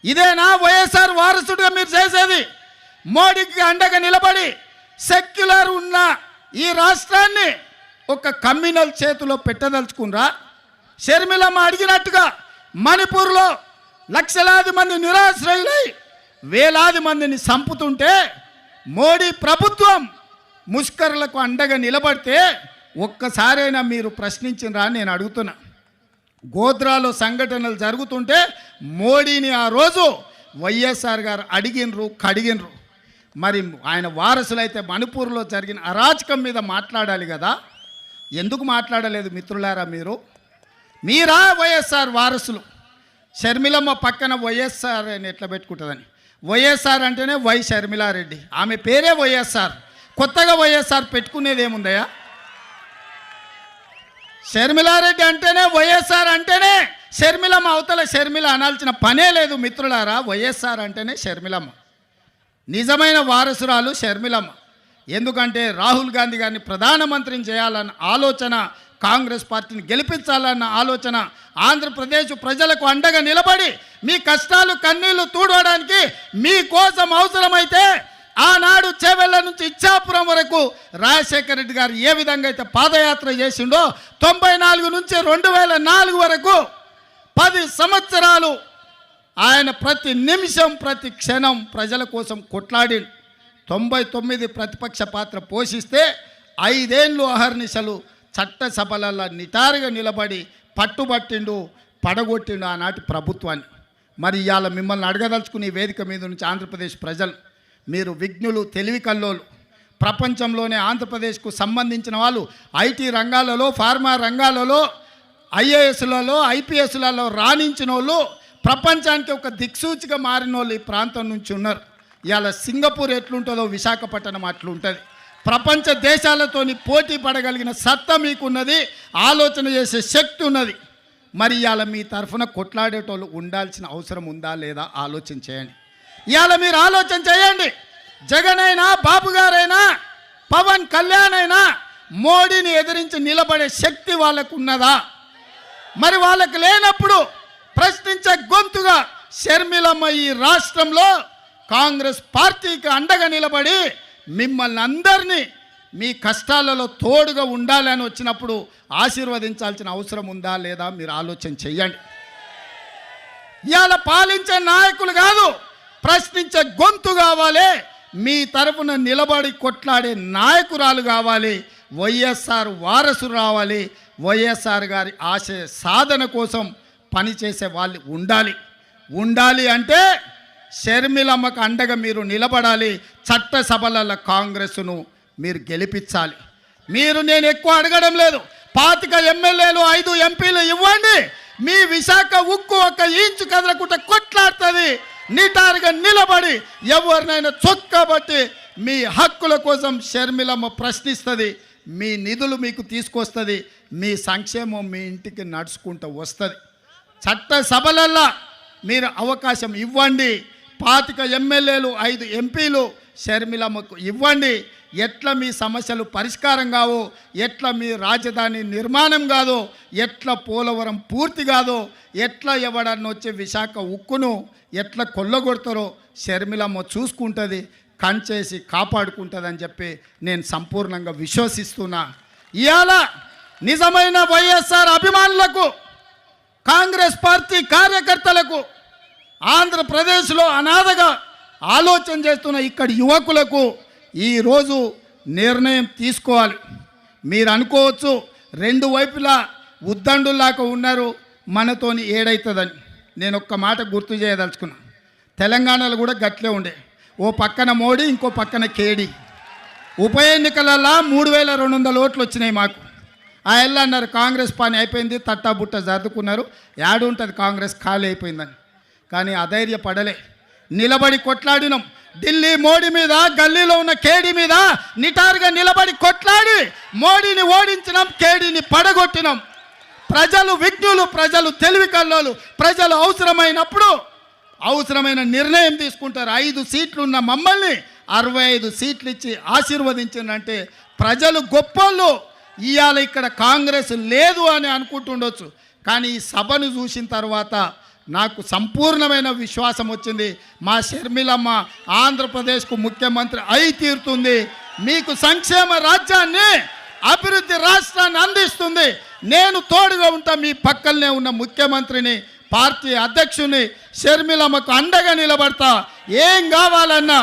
ఇదేనా వైఎస్ఆర్ వారసుడిగా మీరు చేసేది? మోడీకి అండగా నిలబడి సెక్యులర్ ఉన్న ఈ రాష్ట్రాన్ని ఒక కమ్యూనల్ చేతిలో పెట్టదలుచుకున్నారా? షర్మిలమ్మ అడిగినట్టుగా మణిపూర్లో లక్షలాది మంది నిరాశ్రయులై వేలాది మందిని చంపుతుంటే మోడీ ప్రభుత్వం ముష్కరులకు అండగా నిలబడితే ఒక్కసారైనా మీరు ప్రశ్నించినరా నేను అడుగుతున్నా. గోద్రాలో సంఘటనలు జరుగుతుంటే మోడీని ఆ రోజు వైఎస్ఆర్ గారు అడిగినరు, కడిగినరు. మరి ఆయన వారసులైతే మణిపూర్లో జరిగిన అరాచకం మీద మాట్లాడాలి కదా, ఎందుకు మాట్లాడలేదు మిత్రులారా? మీరా వైఎస్ఆర్ వారసులు? షర్మిలమ్మ పక్కన వైఎస్ఆర్ అని ఎట్లా పెట్టుకుంటుందని, వైఎస్ఆర్ అంటేనే వై షర్మిలారెడ్డి, ఆమె పేరే వైఎస్ఆర్. కొత్తగా వైఎస్ఆర్ పెట్టుకునేది ఏముందయ్యా? షర్మిలారెడ్డి అంటేనే వైఎస్ఆర్ అంటేనే షర్మిలమ్మ, అవతల షర్మిల అనాల్సిన పనే లేదు మిత్రులారా. వైఎస్ఆర్ అంటేనే షర్మిలమ్మ, నిజమైన వారసురాలు షర్మిలమ్మ. ఎందుకంటే రాహుల్ గాంధీ గారిని ప్రధానమంత్రిని చేయాలన్న ఆలోచన, కాంగ్రెస్ పార్టీని గెలిపించాలన్న ఆలోచన, ఆంధ్రప్రదేశ్ ప్రజలకు అండగా నిలబడి మీ కష్టాలు కన్నీళ్లు తూడవడానికి మీకోసం అవసరమైతే ఆనాడు చేవెళ్ళ నుంచి ఇచ్చాపురం వరకు రాజశేఖర రెడ్డి గారు ఏ విధంగా అయితే పాదయాత్ర చేసిండో 94 నుంచి 2004 వరకు 10 సంవత్సరాలు ఆయన ప్రతి నిమిషం ప్రతి క్షణం ప్రజల కోసం కొట్లాడి 99 ప్రతిపక్ష పాత్ర పోషిస్తే 5 ఏళ్ళు అహర్నిశలు చట్టసభలలో నిటారుగా నిలబడి పట్టుబట్టిండు, పడగొట్టిండు ఆనాటి ప్రభుత్వాన్ని. మరి ఇవాళ మిమ్మల్ని అడగదలుచుకుని వేదిక మీద నుంచి ఆంధ్రప్రదేశ్ ప్రజలు, మీరు విజ్ఞులు, తెలివి కల్లోలు, ప్రపంచంలోనే ఆంధ్రప్రదేశ్కు సంబంధించిన వాళ్ళు ఐటీ రంగాలలో, ఫార్మా రంగాలలో, ఐఏఎస్లలో, ఐపీఎస్లలో రాణించిన వాళ్ళు, ప్రపంచానికి ఒక దిక్సూచిగా మారిన వాళ్ళు ఈ ప్రాంతం నుంచి ఉన్నారు. ఇవాళ సింగపూర్ ఎట్లుంటుందో విశాఖపట్నం అట్లుంటుంది. ప్రపంచ దేశాలతోని పోటీ పడగలిగిన సత్తా మీకున్నది, ఆలోచన చేసే శక్తి ఉన్నది. మరి ఇవాళ మీ తరఫున కొట్లాడేటోళ్ళు ఉండాల్సిన అవసరం ఉందా లేదా ఆలోచన చేయండి. ఇవాళ మీరు ఆలోచన చేయండి. జగన్ అయినా, బాబు గారైనా, పవన్ కళ్యాణ్ అయినా మోడీని ఎదిరించి నిలబడే శక్తి వాళ్ళకు ఉన్నదా? మరి వాళ్ళకు లేనప్పుడు ప్రశ్నించే గొంతుగా షర్మిలమ్మ ఈ రాష్ట్రంలో కాంగ్రెస్ పార్టీకి అండగా నిలబడి మిమ్మల్ని అందరినీ మీ కష్టాలలో తోడుగా ఉండాలని వచ్చినప్పుడు ఆశీర్వదించాల్సిన అవసరం ఉందా లేదా మీరు ఆలోచన చెయ్యండి. ఇవాళ పాలించే నాయకులు కాదు, ప్రశ్నించే గొంతు కావాలి. మీ తరపున నిలబడి కొట్లాడే నాయకురాలు కావాలి. వైఎస్ఆర్ వారసు రావాలి. వైఎస్ఆర్ గారి ఆశయ సాధన కోసం పనిచేసే వాళ్ళు ఉండాలి అంటే షర్మిలమ్మకు అండగా మీరు నిలబడాలి. చట్టసభల కాంగ్రెస్ను మీరు గెలిపించాలి. నేను ఎక్కువ అడగడం లేదు. 25 ఎమ్మెల్యేలు, 5 ఎంపీలు ఇవ్వండి. మీ విశాఖ ఉక్కు 1 ఇంచు కదలకుండా కొట్లాడుతుంది. నిటారుగా నిలబడి ఎవరినైనా చొక్కబట్టి మీ హక్కుల కోసం షర్మిలమ్మ ప్రశ్నిస్తుంది. మీ నిధులు మీకు తీసుకొస్తుంది. మీ సంక్షేమం మీ ఇంటికి నడుచుకుంటూ వస్తుంది. చట్టసభలల్లో మీరు అవకాశం ఇవ్వండి. 25 ఎమ్మెల్యేలు, 5 ఎంపీలు షర్మిలమ్మకు ఇవ్వండి. ఎట్లా మీ సమస్యలు పరిష్కారం కావో, ఎట్లా మీ రాజధాని నిర్మాణం కాదో, ఎట్లా పోలవరం పూర్తి కాదో, ఎట్లా ఎవడన్నా వచ్చి విశాఖ ఉక్కును ఎట్లా కొల్లగొడతారో షర్మిలమ్మ చూసుకుంటుంది, కంచేసి కాపాడుకుంటుందని చెప్పి నేను సంపూర్ణంగా విశ్వసిస్తున్నా. ఇవాళ నిజమైన వైఎస్ఆర్ అభిమానులకు, కాంగ్రెస్ పార్టీ కార్యకర్తలకు, ఆంధ్రప్రదేశ్లో అనాథగా ఆలోచన చేస్తున్న ఇక్కడి యువకులకు ఈరోజు నిర్ణయం తీసుకోవాలి. మీరు అనుకోవచ్చు 2 వైపులా ఉద్దండులాగా ఉన్నారు, మనతోని ఏడవుతుందని. నేను ఒక్క మాట గుర్తు చేయదలుచుకున్నా. తెలంగాణలో కూడా గట్లే ఉండే, ఓ పక్కన మోడీ, ఇంకో పక్కన కేడీ. ఉప ఎన్నికలలో 3200 ఓట్లు వచ్చినాయి మాకు. ఆ ఎల్లు అన్నారు కాంగ్రెస్ పని అయిపోయింది, తట్టాబుట్ట జరుపుకున్నారు, ఉంటుంది కాంగ్రెస్ ఖాళీ అయిపోయిందని. కానీ అధైర్యపడలే, నిలబడి కొట్లాడినాం. ఢిల్లీ మోడీ మీద, గల్లీలో ఉన్న కేడీ మీద నిటారుగా నిలబడి కొట్లాడి మోడీని ఓడించినాం, కేడీని పడగొట్టినాం. ప్రజలు విజ్ఞులు, ప్రజలు తెలివి కల్లోలు, ప్రజలు అవసరమైనప్పుడు అవసరమైన నిర్ణయం తీసుకుంటారు. 5 సీట్లు ఉన్న మమ్మల్ని 65 సీట్లు ఇచ్చి ఆశీర్వదించిందంటే ప్రజలు గొప్పోళ్ళు. ఇవాళ ఇక్కడ కాంగ్రెస్ లేదు అని అనుకుంటుండొచ్చు, కానీ ఈ సభను చూసిన తర్వాత నాకు సంపూర్ణమైన విశ్వాసం వచ్చింది. మా షర్మిలమ్మ ఆంధ్రప్రదేశ్కు ముఖ్యమంత్రి అయి తీరుతుంది. మీకు సంక్షేమ రాజ్యాన్ని, అభివృద్ధి రాష్ట్రాన్ని అందిస్తుంది. నేను తోడుగా ఉంటా, మీ పక్కనే ఉన్న ముఖ్యమంత్రిని, పార్టీ అధ్యక్షుని షర్మిలమ్మకు అండగా నిలబడతా. ఏం కావాలన్నా